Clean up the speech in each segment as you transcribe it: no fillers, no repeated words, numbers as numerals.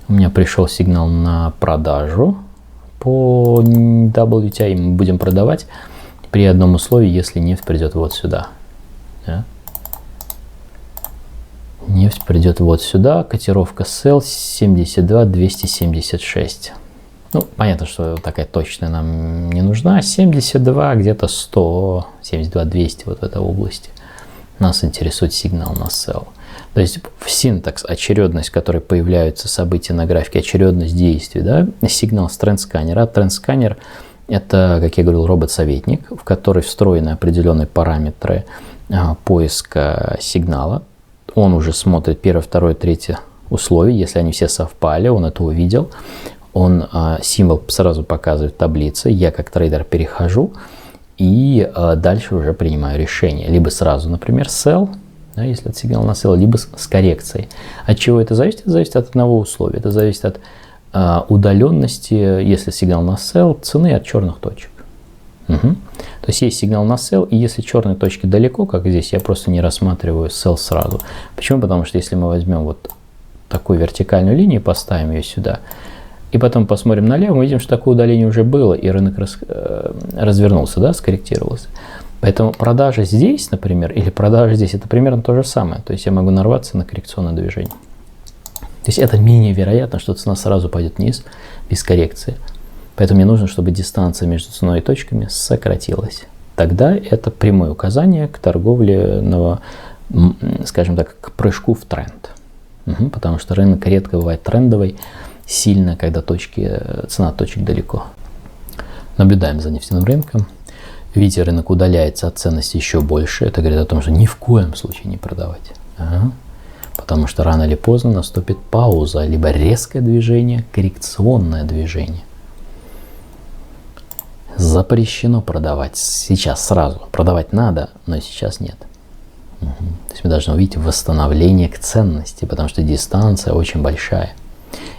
У меня пришел сигнал на продажу по WTI, мы будем продавать при одном условии, если нефть придет вот сюда. Да? Нефть придет вот сюда, котировка sell 72-276. Ну, понятно, что такая точная нам не нужна. 72, где-то 100, 72-200 вот в этой области. Нас интересует сигнал на sell. То есть в синтакс, очередность, в которой появляются события на графике, очередность действий, да, сигнал с тренд-сканера. Тренд-сканер – это, как я говорил, робот-советник, в который встроены определенные параметры поиска сигнала. Он уже смотрит первое, второе, третье условие. Если они все совпали, он это увидел. Он символ сразу показывает в таблице. Я как трейдер перехожу и дальше уже принимаю решение. Либо сразу, например, sell, да, если это сигнал на sell, либо с коррекцией. От чего это зависит? Это зависит от одного условия. Это зависит от удаленности, если сигнал на sell, цены от черных точек. Угу. То есть есть сигнал на sell, и если черные точки далеко, как здесь, я просто не рассматриваю sell сразу. Почему? Потому что если мы возьмем вот такую вертикальную линию, поставим ее сюда, и потом посмотрим налево, мы видим, что такое удаление уже было, и рынок развернулся, да, скорректировался. Поэтому продажа здесь, например, или продажа здесь, это примерно то же самое. То есть я могу нарваться на коррекционное движение. То есть это менее вероятно, что цена сразу пойдет вниз без коррекции. Поэтому мне нужно, чтобы дистанция между ценой и точками сократилась. Тогда это прямое указание к торговле, скажем так, к прыжку в тренд. Угу, потому что рынок редко бывает трендовый сильно, когда цена точек далеко. Наблюдаем за нефтяным рынком. Видите, рынок удаляется от ценности еще больше. Это говорит о том, что ни в коем случае не продавать. Ага. Потому что рано или поздно наступит пауза, либо резкое движение, коррекционное движение. Запрещено продавать сейчас сразу. Продавать надо, но сейчас нет. Угу. То есть мы должны увидеть восстановление к ценности, потому что дистанция очень большая.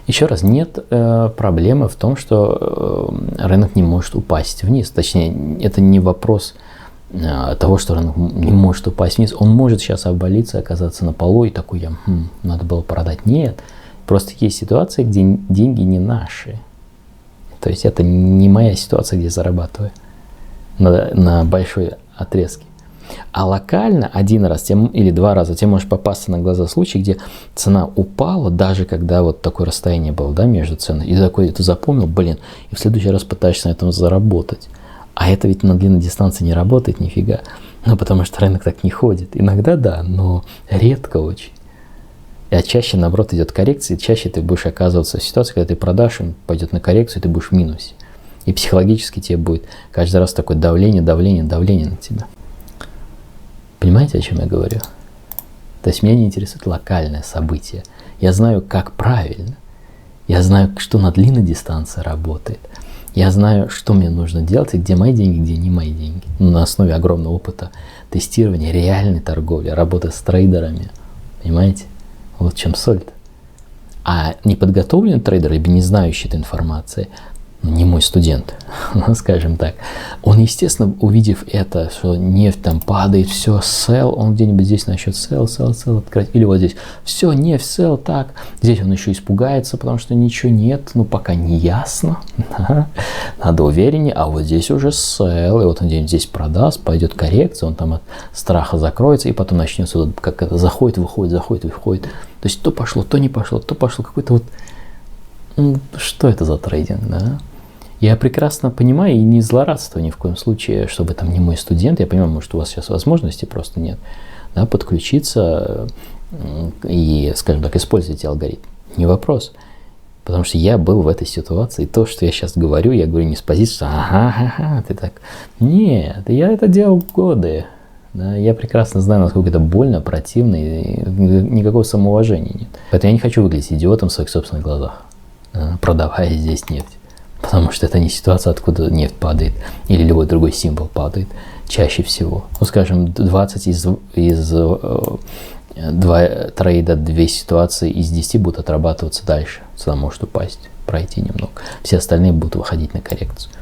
Еще раз, нет проблемы в том, что рынок не может упасть вниз. Точнее, это не вопрос того, что рынок не может упасть вниз. Он может сейчас обвалиться, оказаться на полу и такой, надо было продать. Нет, просто есть ситуации, где деньги не наши. То есть это не моя ситуация, где я зарабатываю на большой отрезке. А локально один раз или два раза тебе можешь попасться на глаза случай, где цена упала, даже когда вот такое расстояние было, да, между ценой. И такой ты запомнил, и в следующий раз пытаешься на этом заработать. А это ведь на длинной дистанции не работает нифига. Ну, потому что рынок так не ходит. Иногда да, но редко очень. А чаще, наоборот, идет коррекция, и чаще ты будешь оказываться в ситуации, когда ты продашь, он пойдет на коррекцию, и ты будешь в минусе. И психологически тебе будет каждый раз такое давление на тебя. Понимаете, о чем я говорю? То есть меня не интересует локальное событие. Я знаю, как правильно. Я знаю, что на длинной дистанции работает. Я знаю, что мне нужно делать, и где мои деньги, где не мои деньги. На основе огромного опыта тестирования, реальной торговли, работы с трейдерами. Понимаете? Вот в чем соль-то. А неподготовленный трейдер, либо не знающий этой информации, не мой студент, скажем так, он, естественно, увидев это, что нефть там падает, все, sell, он где-нибудь здесь начнет sell, открыть, или вот здесь, все, нефть, sell, так, здесь он еще испугается, потому что ничего нет, пока не ясно, надо увереннее, а вот здесь уже sell, и вот он где-нибудь здесь продаст, пойдет коррекция, он там от страха закроется, и потом начнется, как это, заходит, выходит. То есть то пошло, то не пошло, то пошло, какой-то вот, что это за трейдинг, да? Я прекрасно понимаю и не злорадствую ни в коем случае, чтобы там не мой студент. Я понимаю, может, у вас сейчас возможности просто нет, да, подключиться и, скажем так, использовать алгоритм. Не вопрос. Потому что я был в этой ситуации. И то, что я сейчас говорю, я говорю не с позиции, что ага, ты так. Нет, я это делал годы. Да, я прекрасно знаю, насколько это больно, противно, и никакого самоуважения нет. Поэтому я не хочу выглядеть идиотом в своих собственных глазах, продавая здесь нефть. Потому что это не ситуация, откуда нефть падает или любой другой символ падает чаще всего. Скажем, 20 из 2 трейда, 2 ситуации из 10 будут отрабатываться дальше. Цена может упасть, пройти немного. Все остальные будут выходить на коррекцию.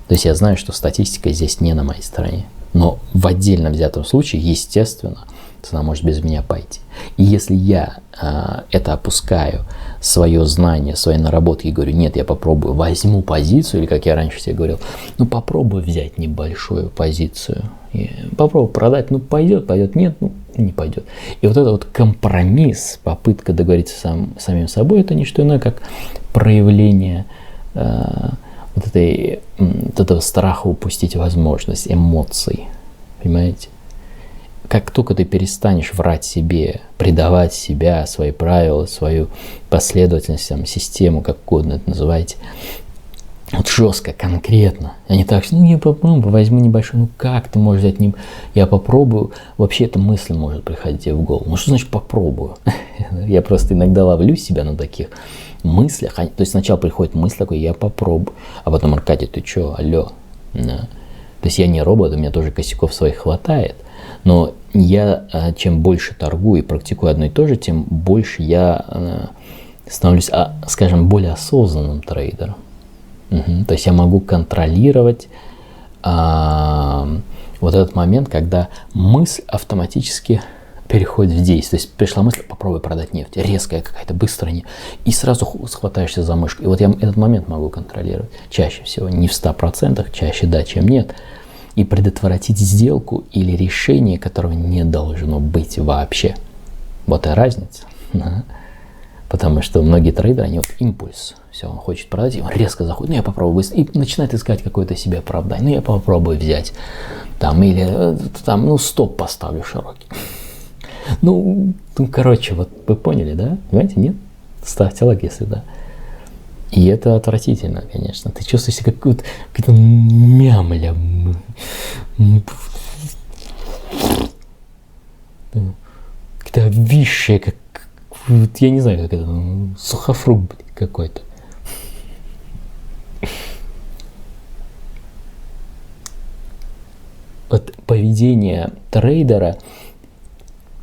То есть я знаю, что статистика здесь не на моей стороне. Но в отдельно взятом случае, естественно, цена может без меня пойти. И если я это опускаю, свое знание, свои наработки, и говорю, нет, я попробую, возьму позицию, или как я раньше себе говорил, ну попробую взять небольшую позицию, и попробую продать, ну пойдет, нет, ну не пойдет. И вот это вот компромисс, попытка договориться самим собой, это не что иное, как проявление вот этого страха упустить возможность, эмоций, понимаете? Как только ты перестанешь врать себе, предавать себя, свои правила, свою последовательность, систему, как угодно это называйте, вот жестко, конкретно, а не так, что ну я попробую, возьму небольшой, ну как ты можешь взять, я попробую, вообще эта мысль может приходить тебе в голову, ну что значит попробую? Я просто иногда ловлю себя на таких мыслях, то есть сначала приходит мысль такой, я попробую, а потом, Аркадий, ты что, алло? То есть я не робот, у меня тоже косяков своих хватает, но я чем больше торгую и практикую одно и то же, тем больше я становлюсь, скажем, более осознанным трейдером. То есть я могу контролировать вот этот момент, когда мысль автоматически переходит в действие. То есть пришла мысль, попробуй продать нефть, резкая какая-то, быстрая, и сразу схватаешься за мышку. И вот я этот момент могу контролировать. Чаще всего, не в 100%, чаще да, чем нет. И предотвратить сделку или решение, которого не должно быть вообще. Вот и разница. Потому что многие трейдеры, они вот импульс. Все, он хочет продать, и он резко заходит, ну я попробую быстро, и начинает искать какое-то себе оправдание, ну я попробую взять, или стоп поставлю широкий. Ну, короче, вот вы поняли, да? Понимаете, нет? Ставьте лайк, если да. И это отвратительно, конечно. Ты чувствуешь себя как-то мямля. Какая-то обвисшая, как, я не знаю, как это, сухофрукт какой-то. Вот поведение трейдера,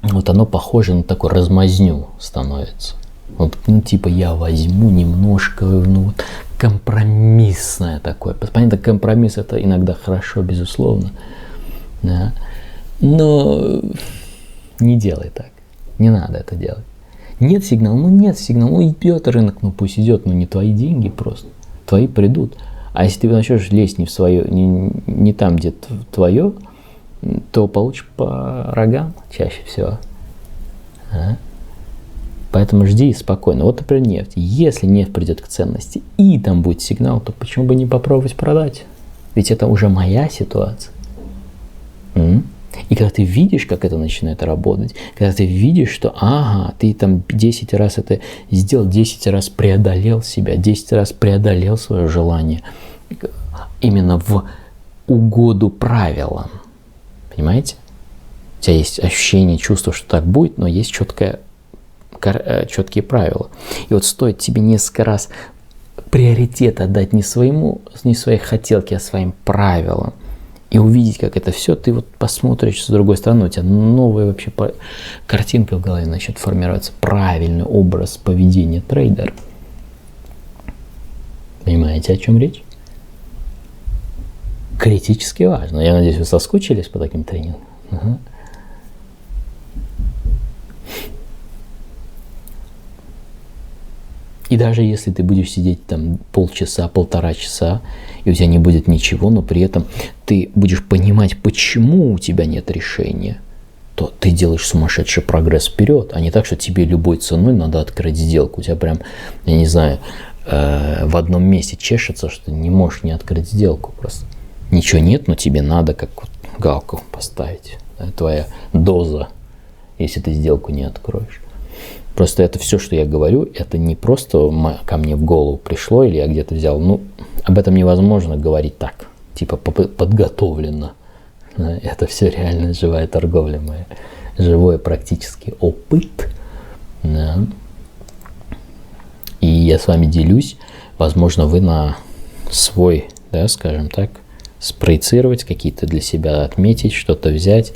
вот оно похоже на такую размазню становится. Вот, типа я возьму немножко, компромиссное такое. Понятно, компромисс это иногда хорошо, безусловно, да? Но не делай так, не надо это делать. Нет сигнала, идет рынок, пусть идет, не твои деньги просто, твои придут. А если ты начнешь лезть не в свое, не там, где твое, то получишь по рогам чаще всего. Поэтому жди спокойно. Вот, например, нефть. Если нефть придет к ценности и там будет сигнал, то почему бы не попробовать продать? Ведь это уже моя ситуация. И когда ты видишь, как это начинает работать, когда ты видишь, что ты там 10 раз это сделал, 10 раз преодолел себя, 10 раз преодолел свое желание именно в угоду правилам. Понимаете? У тебя есть ощущение, чувство, что так будет, но есть четкие правила. И вот стоит тебе несколько раз приоритет отдать не своей хотелке, а своим правилам, и увидеть, как это все, ты вот посмотришь с другой стороны, у тебя новая вообще картинка в голове начнет формироваться, правильный образ поведения трейдера. Понимаете, о чем речь? Критически важно. Я надеюсь, вы соскучились по таким тренингам. И даже если ты будешь сидеть там полчаса, полтора часа, и у тебя не будет ничего, но при этом ты будешь понимать, почему у тебя нет решения, то ты делаешь сумасшедший прогресс вперед, а не так, что тебе любой ценой надо открыть сделку. У тебя прям, я не знаю, в одном месте чешется, что ты не можешь не открыть сделку просто. Ничего нет, но тебе надо как вот галку поставить. Это твоя доза, если ты сделку не откроешь. Просто это все, что я говорю, это не просто ко мне в голову пришло или я где-то взял. Об этом невозможно говорить так, типа подготовленно. Это все реально живая торговля моя, живой практический опыт. Да. И я с вами делюсь, возможно, вы на свой, да, скажем так, спроецировать, какие-то для себя отметить, что-то взять.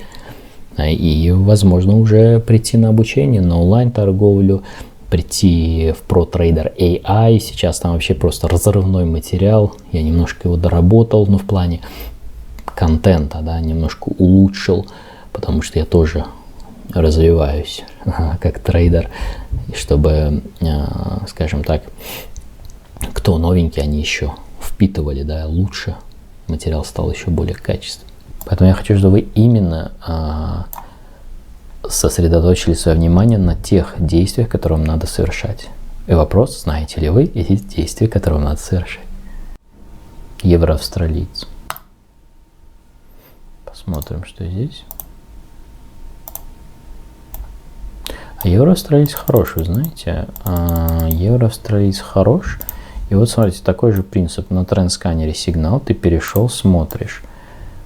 И, возможно, уже прийти на обучение, на онлайн-торговлю, прийти в ProTrader AI. Сейчас там вообще просто разрывной материал. Я немножко его доработал, в плане контента, да, немножко улучшил, потому что я тоже развиваюсь как трейдер, чтобы, скажем так, кто новенький, они еще впитывали, да, лучше, материал стал еще более качественным. Поэтому я хочу, чтобы вы именно сосредоточили свое внимание на тех действиях, которые вам надо совершать. И вопрос, знаете ли вы эти действия, которые вам надо совершать. Евро-австралиец. Посмотрим, что здесь. Евро-австралиец хороший, знаете. Евро-австралиец хорош. И вот смотрите, такой же принцип. На тренд-сканере сигнал, ты перешел, смотришь.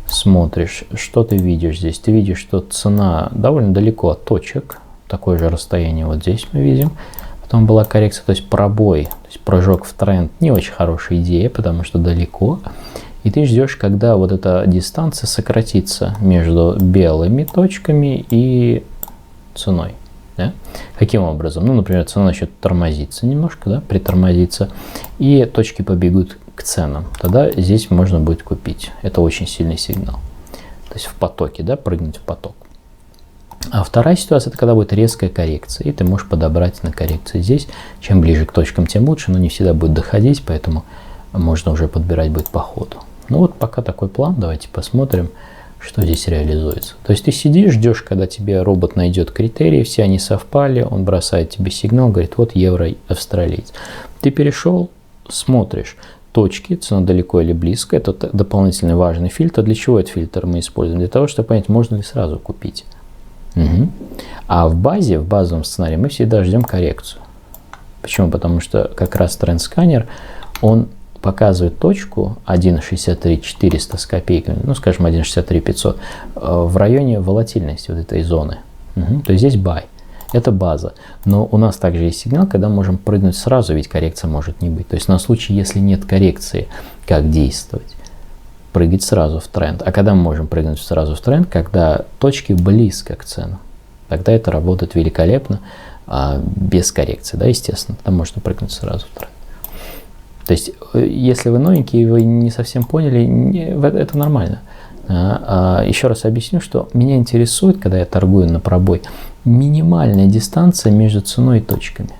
Смотришь, что ты видишь здесь? Ты видишь, что цена довольно далеко от точек. Такое же расстояние вот здесь мы видим. Потом была коррекция, то есть пробой, то есть прыжок в тренд. Не очень хорошая идея, потому что далеко. И ты ждешь, когда вот эта дистанция сократится между белыми точками и ценой. Да? Каким образом? Ну, например, цена начнет тормозиться немножко, да, притормозиться, и точки побегут к ценам. Тогда здесь можно будет купить. Это очень сильный сигнал. То есть в потоке, да, прыгнуть в поток. А вторая ситуация, это когда будет резкая коррекция, и ты можешь подобрать на коррекцию здесь. Чем ближе к точкам, тем лучше, но не всегда будет доходить, поэтому можно уже подбирать будет по ходу. Ну вот пока такой план, давайте посмотрим, что здесь реализуется. То есть ты сидишь, ждешь, когда тебе робот найдет критерии, все они совпали, он бросает тебе сигнал, говорит, вот евро-австралиец. Ты перешел, смотришь точки, цена далеко или близко, это дополнительный важный фильтр. Для чего этот фильтр мы используем? Для того, чтобы понять, можно ли сразу купить. Угу. А в базовом сценарии мы всегда ждем коррекцию. Почему? Потому что как раз тренд-сканер, он показывает точку 1.63 с копейками, ну, скажем, 1.63 в районе волатильности вот этой зоны. Угу. То есть здесь buy. Это база. Но у нас также есть сигнал, когда можем прыгнуть сразу, ведь коррекция может не быть. То есть на случай, если нет коррекции, как действовать? Прыгать сразу в тренд. А когда мы можем прыгнуть сразу в тренд? Когда точки близко к ценам. Тогда это работает великолепно, без коррекции, да, естественно. Тогда можно прыгнуть сразу в тренд. То есть, если вы новенькие и вы не совсем поняли, это нормально. Еще раз объясню, что меня интересует, когда я торгую на пробой, минимальная дистанция между ценой и точками.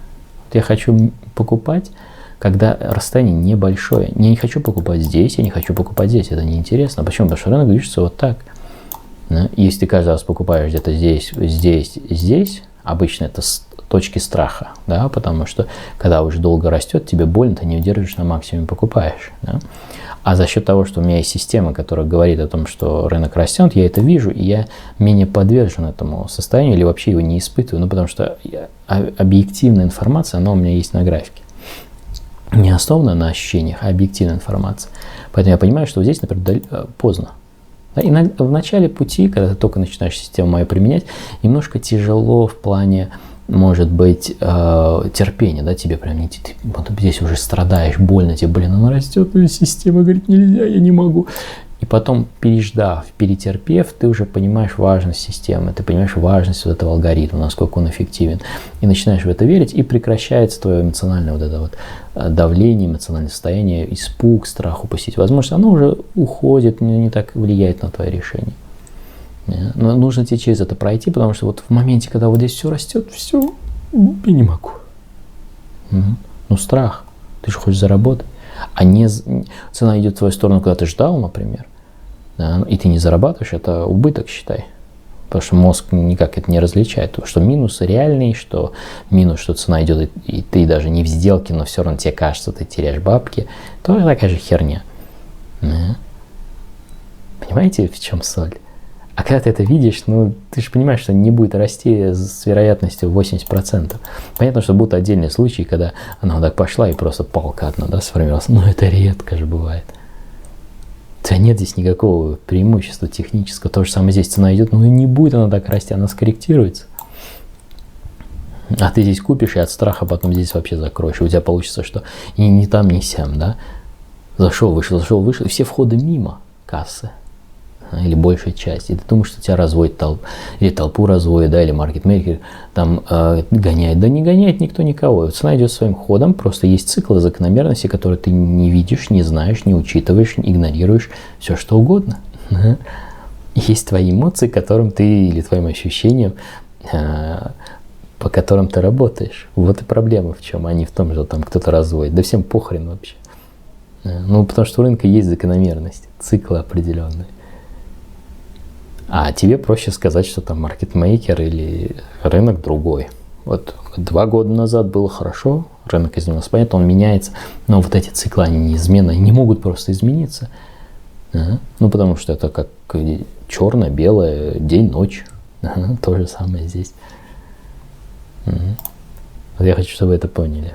Вот я хочу покупать, когда расстояние небольшое. Я не хочу покупать здесь, я не хочу покупать здесь. Это неинтересно. Почему? Потому что рынок движется вот так. Если ты каждый раз покупаешь где-то здесь, здесь, здесь, обычно это точки страха, да, потому что когда уже долго растет, тебе больно, ты не удерживаешь, на максимуме покупаешь. Да? А за счет того, что у меня есть система, которая говорит о том, что рынок растет, я это вижу, и я менее подвержен этому состоянию или вообще его не испытываю, ну, потому что объективная информация, она у меня есть на графике. Не основана на ощущениях, а объективная информация. Поэтому я понимаю, что здесь, например, поздно. Да, иногда в начале пути, когда ты только начинаешь систему мою применять, немножко тяжело в плане, может быть, терпение, да, тебе прям не ты вот здесь уже страдаешь, больно тебе, блин, она растет, и система говорит, нельзя, я не могу. И потом, переждав, перетерпев, ты уже понимаешь важность системы, ты понимаешь важность вот этого алгоритма, насколько он эффективен, и начинаешь в это верить, и прекращается твое эмоциональное вот это вот давление, эмоциональное состояние, испуг, страх упустить возможность, оно уже уходит, не так влияет на твое решение. Но нужно тебе через это пройти, потому что вот в моменте, когда вот здесь все растет, все, я не могу. Ну, страх. Ты же хочешь заработать. А не цена идет в твою сторону, куда ты ждал, например, да, и ты не зарабатываешь, это убыток, считай. Потому что мозг никак это не различает. Что минус реальный, что минус, что цена идет, и ты даже не в сделке, но все равно тебе кажется, ты теряешь бабки, то это такая же херня. Да. Понимаете, в чем соль? А когда ты это видишь, ну, ты же понимаешь, что не будет расти с вероятностью 80%. Понятно, что будут отдельные случаи, когда она вот так пошла и просто палка одна, да, сформировалась. Но это редко же бывает. У тебя нет здесь никакого преимущества технического. То же самое здесь цена идет, но не будет она так расти, она скорректируется. А ты здесь купишь и от страха потом здесь вообще закроешь. И у тебя получится, что и ни там, ни сям, да. Зашел, вышел, и все входы мимо кассы. Или большая часть, и ты думаешь, что тебя разводит толпу, или толпу разводит, да, или маркетмейкер там гоняет. Да не гоняет никто никого. Цена идет своим ходом, просто есть циклы закономерности, которые ты не видишь, не знаешь, не учитываешь, игнорируешь, все что угодно. Есть твои эмоции, которым ты, или твоим ощущениям, по которым ты работаешь. Вот и проблема в чем, а не в том, что там кто-то разводит. Да всем похрен вообще. Ну, потому что у рынка есть закономерности, циклы определенные. А тебе проще сказать, что там маркетмейкер или рынок другой. Вот 2 года назад было хорошо, рынок изменился, понятно, он меняется, но вот эти циклы, они неизменны, не могут просто измениться. Ну, потому что это как черное, белое, день, ночь. То же самое здесь. Вот я хочу, чтобы вы это поняли.